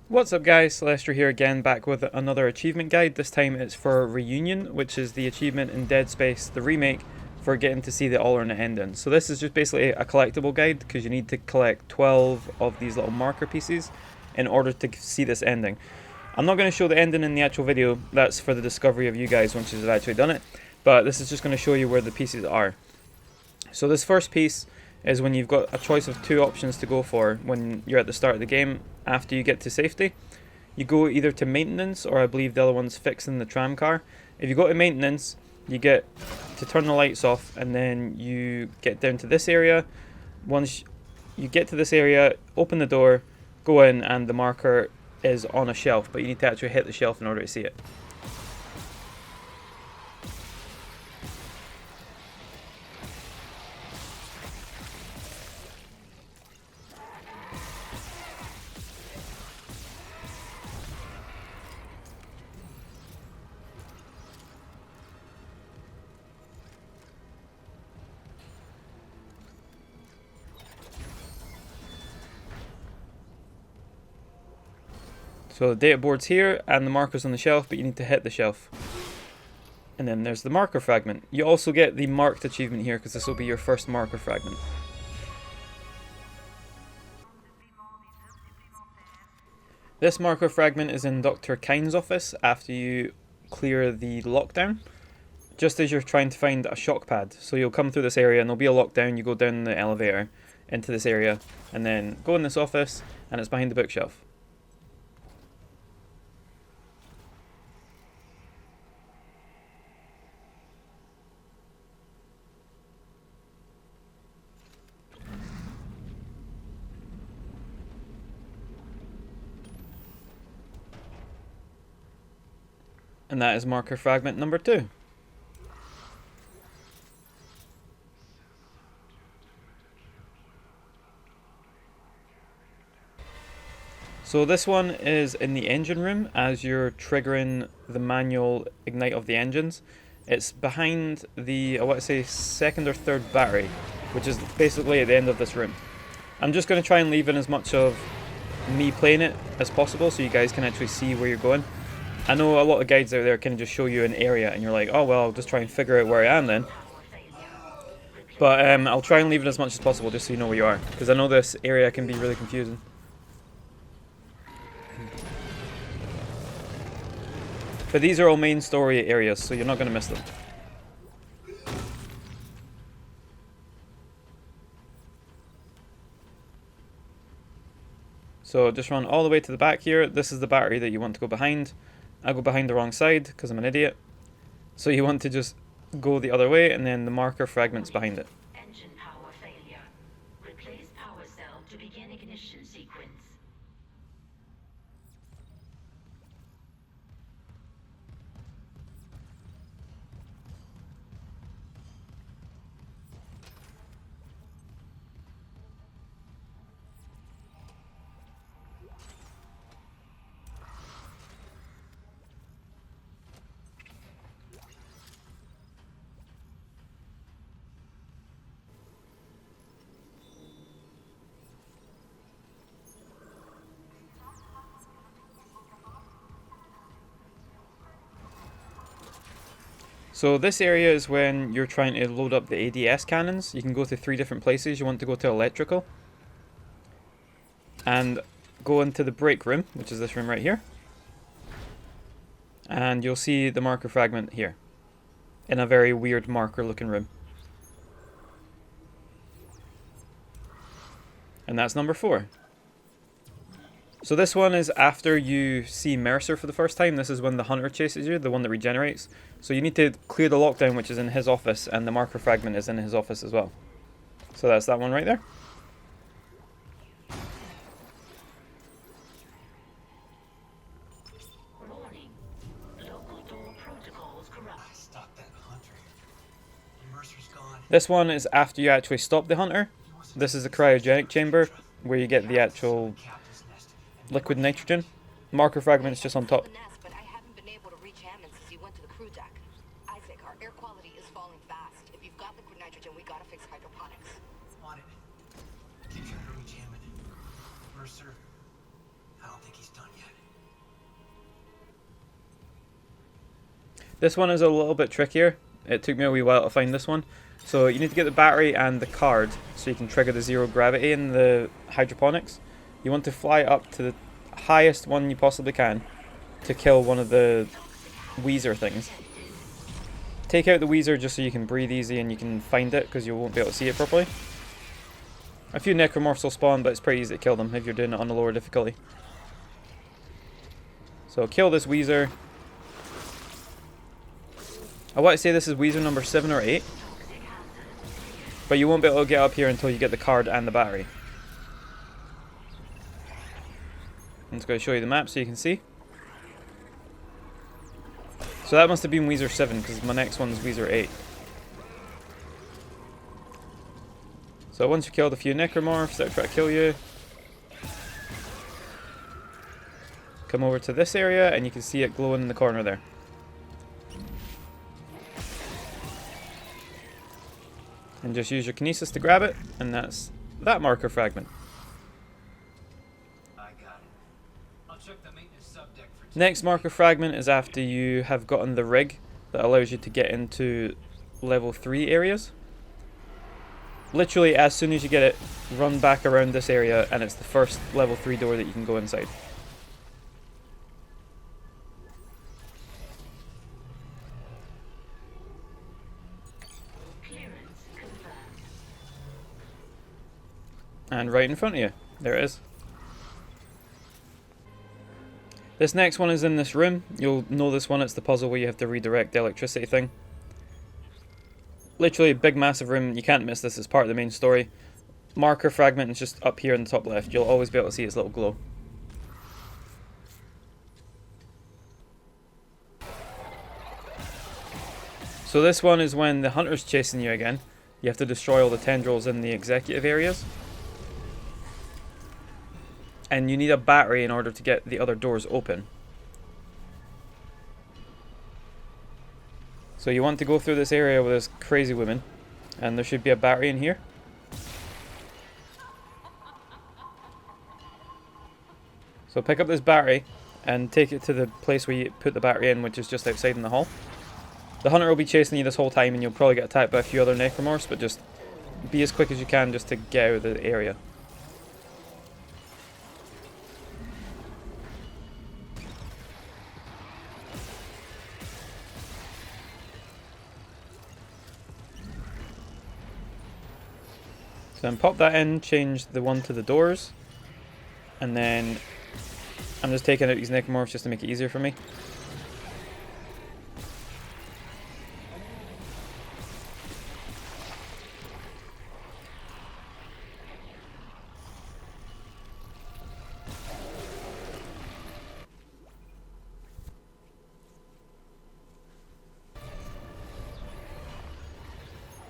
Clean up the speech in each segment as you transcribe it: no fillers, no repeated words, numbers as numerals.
What's up guys, Celestia here again, back with another achievement guide. This time it's for Reunion, which is the achievement in Dead Space, the remake, for getting to see the alternate ending. So this is just basically a collectible guide, because you need to collect 12 of these little marker pieces in order to see this ending. I'm not going to show the ending in the actual video, that's for the discovery of you guys once you've actually done it, but this is just going to show you where the pieces are. So this first piece is when you've got a choice of two options to go for when you're at the start of the game after you get to safety. You go either to maintenance, or I believe the other one's fixing the tram car. If you go to maintenance, you get to turn the lights off, and then you get down to this area. Once you get to this area, open the door, go in, and the marker is on a shelf, but you need to actually hit the shelf in order to see it. So the data board's here and the marker's on the shelf, but you need to hit the shelf. And then there's the marker fragment. You also get the marked achievement here, because this will be your first marker fragment. This marker fragment is in Dr. Kine's office after you clear the lockdown, just as you're trying to find a shock pad. So you'll come through this area and there'll be a lockdown, you go down the elevator into this area and then go in this office, and it's behind the bookshelf. And that is marker fragment number 2. So this one is in the engine room as you're triggering the manual ignite of the engines. It's behind the, I want to say, second or third battery, which is basically at the end of this room. I'm just going to try and leave in as much of me playing it as possible so you guys can actually see where you're going. I know a lot of guides out there can just show you an area and you're like, oh well, I'll just try and figure out where I am then. But I'll try and leave it as much as possible just so you know where you are, because I know this area can be really confusing. But these are all main story areas, so you're not going to miss them. So just run all the way to the back here. This is the battery that you want to go behind. I go behind the wrong side because I'm an idiot. So you want to just go the other way, and then the marker fragment's behind it. Engine power failure. Replace power cell to begin ignition sequence. So this area is when you're trying to load up the ADS cannons. You can go to 3 different places. You want to go to electrical, and go into the break room, which is this room right here. And you'll see the marker fragment here, in a very weird marker looking room. And that's number 4. So this one is after you see Mercer for the first time. This is when the hunter chases you, the one that regenerates. So you need to clear the lockdown, which is in his office, and the marker fragment is in his office as well. So that's that one right there. Warning. Local door protocols corrupt. Stop that hunter. Mercer's gone. This one is after you actually stop the hunter. This is the cryogenic chamber, where you get the actual liquid nitrogen. Marker fragment is just on top. But I haven't been able to reach Hammond since he went to the crew deck. Isaac, our air quality is falling fast. If you've got liquid nitrogen, we gotta fix hydroponics. On it. Keep trying to reach Hammond. Mercer, I don't think he's done yet. This one is a little bit trickier. It took me a wee while to find this one. So you need to get the battery and the card so you can trigger the zero gravity in the hydroponics. You want to fly up to the highest one you possibly can to kill one of the Weezer things. Take out the Weezer just so you can breathe easy and you can find it, because you won't be able to see it properly. A few necromorphs will spawn, but it's pretty easy to kill them if you're doing it on a lower difficulty. So kill this Weezer. I want to say this is Weezer number 7 or 8. But you won't be able to get up here until you get the card and the battery. I'm just going to show you the map so you can see. So that must have been Weezer 7, because my next one's Weezer 8. So once you've killed a few necromorphs that try to kill you, come over to this area and you can see it glowing in the corner there. And just use your kinesis to grab it, and that's that marker fragment. I got it. I'll check the maintenance subdeck for Next marker fragment is after you have gotten the rig that allows you to get into level 3 areas. Literally, as soon as you get it, run back around this area and it's the first level 3 door that you can go inside. Clearance confirmed. And right in front of you, there it is. This next one is in this room. You'll know this one, it's the puzzle where you have to redirect the electricity thing. Literally a big massive room, you can't miss this, it's part of the main story. Marker fragment is just up here in the top left, you'll always be able to see its little glow. So this one is when the hunter's chasing you again. You have to destroy all the tendrils in the executive areas. And you need a battery in order to get the other doors open. So you want to go through this area with this crazy woman, and there should be a battery in here. So pick up this battery and take it to the place where you put the battery in, which is just outside in the hall. The hunter will be chasing you this whole time and you'll probably get attacked by a few other necromorphs, but just be as quick as you can just to get out of the area. So then pop that in, change the one to the doors, and then I'm just taking out these necromorphs just to make it easier for me.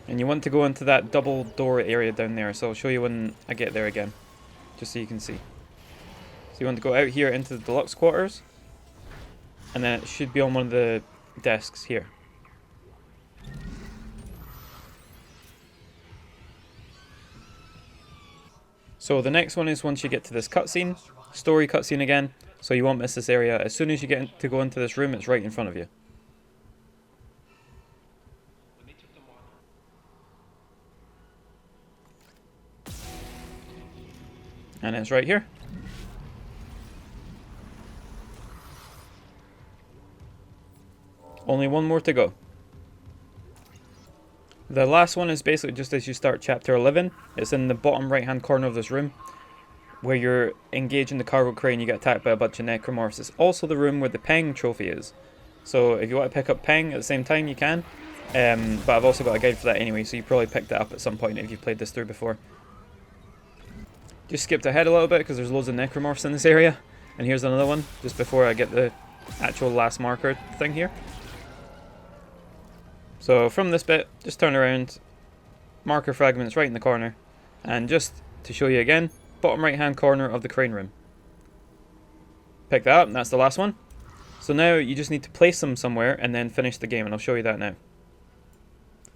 And you want to go into that double door area down there, so I'll show you when I get there again, just so you can see. So you want to go out here into the deluxe quarters, and then it should be on one of the desks here. So the next one is once you get to this cutscene, story cutscene again, so you won't miss this area. As soon as you get to go into this room, it's right in front of you. And it's right here. Only one more to go. The last one is basically just as you start chapter 11. It's in the bottom right hand corner of this room, where you're engaging the cargo crane, you get attacked by a bunch of necromorphs. It's also the room where the Peng trophy is. So if you want to pick up Peng at the same time, you can. But I've also got a guide for that anyway, so you probably picked it up at some point if you've played this through before. Just skipped ahead a little bit because there's loads of necromorphs in this area. And here's another one, just before I get the actual last marker thing here. So from this bit, just turn around, marker fragments right in the corner, and just to show you again, bottom right hand corner of the crane room. Pick that up, and that's the last one. So now you just need to place them somewhere and then finish the game, and I'll show you that now.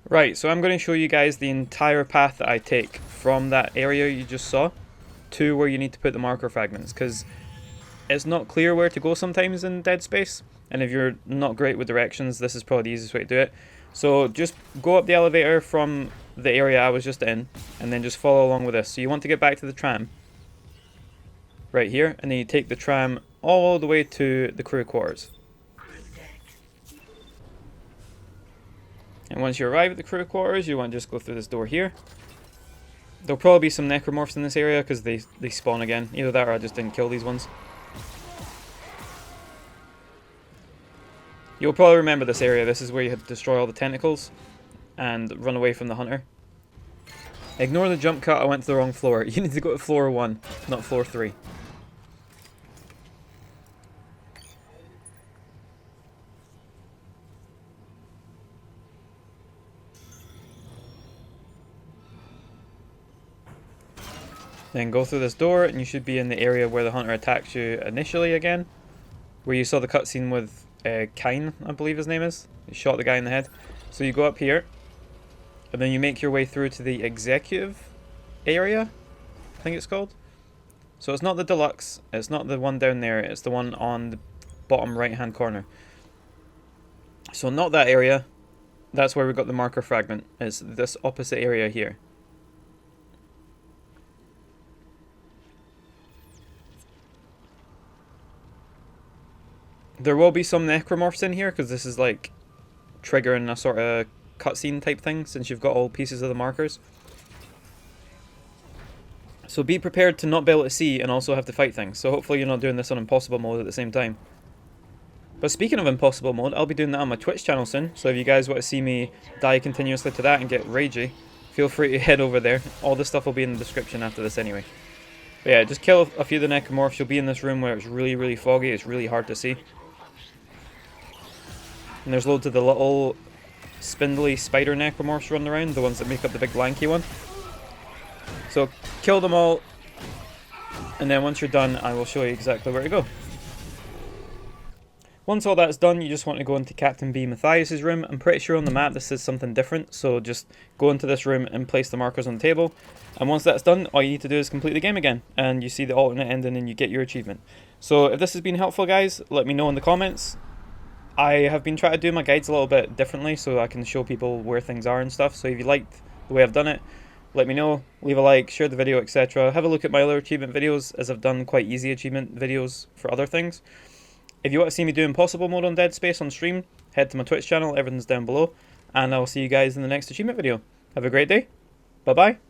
Right, so I'm going to show you guys the entire path that I take from that area you just saw to where you need to put the marker fragments, because it's not clear where to go sometimes in Dead Space, and if you're not great with directions, this is probably the easiest way to do it. So just go up the elevator from the area I was just in, and then just follow along with this. So you want to get back to the tram, right here, and then you take the tram all the way to the crew quarters. And once you arrive at the crew quarters, you want to just go through this door here. There'll probably be some necromorphs in this area because they spawn again. Either that or I just didn't kill these ones. You'll probably remember this area. This is where you had to destroy all the tentacles and run away from the hunter. Ignore the jump cut, I went to the wrong floor. You need to go to floor 1, not floor 3. Then go through this door and you should be in the area where the hunter attacks you initially again. Where you saw the cutscene with Kine, I believe his name is. He shot the guy in the head. So you go up here. And then you make your way through to the executive area, I think it's called. So it's not the deluxe, it's not the one down there, it's the one on the bottom right hand corner. So not that area, that's where we got the marker fragment, it's this opposite area here. There will be some necromorphs in here because this is like triggering a sort of cutscene type thing since you've got all pieces of the markers. So be prepared to not be able to see and also have to fight things. So hopefully you're not doing this on impossible mode at the same time. But speaking of impossible mode, I'll be doing that on my Twitch channel soon. So if you guys want to see me die continuously to that and get ragey, feel free to head over there. All this stuff will be in the description after this anyway. But yeah, just kill a few of the necromorphs. You'll be in this room where it's really foggy. It's really hard to see. And there's loads of the little spindly spider necromorphs running around, the ones that make up the big lanky one. So kill them all, and then once you're done, I will show you exactly where to go. Once all that's done, you just want to go into Captain B. Matthias's room. I'm pretty sure on the map this says something different, so just go into this room and place the markers on the table. And once that's done, all you need to do is complete the game again, and you see the alternate ending and you get your achievement. So if this has been helpful, guys, let me know in the comments. I have been trying to do my guides a little bit differently so I can show people where things are and stuff. So if you liked the way I've done it, let me know, leave a like, share the video, etc. Have a look at my other achievement videos, as I've done quite easy achievement videos for other things. If you want to see me do impossible mode on Dead Space on stream, head to my Twitch channel, everything's down below. And I'll see you guys in the next achievement video. Have a great day. Bye bye.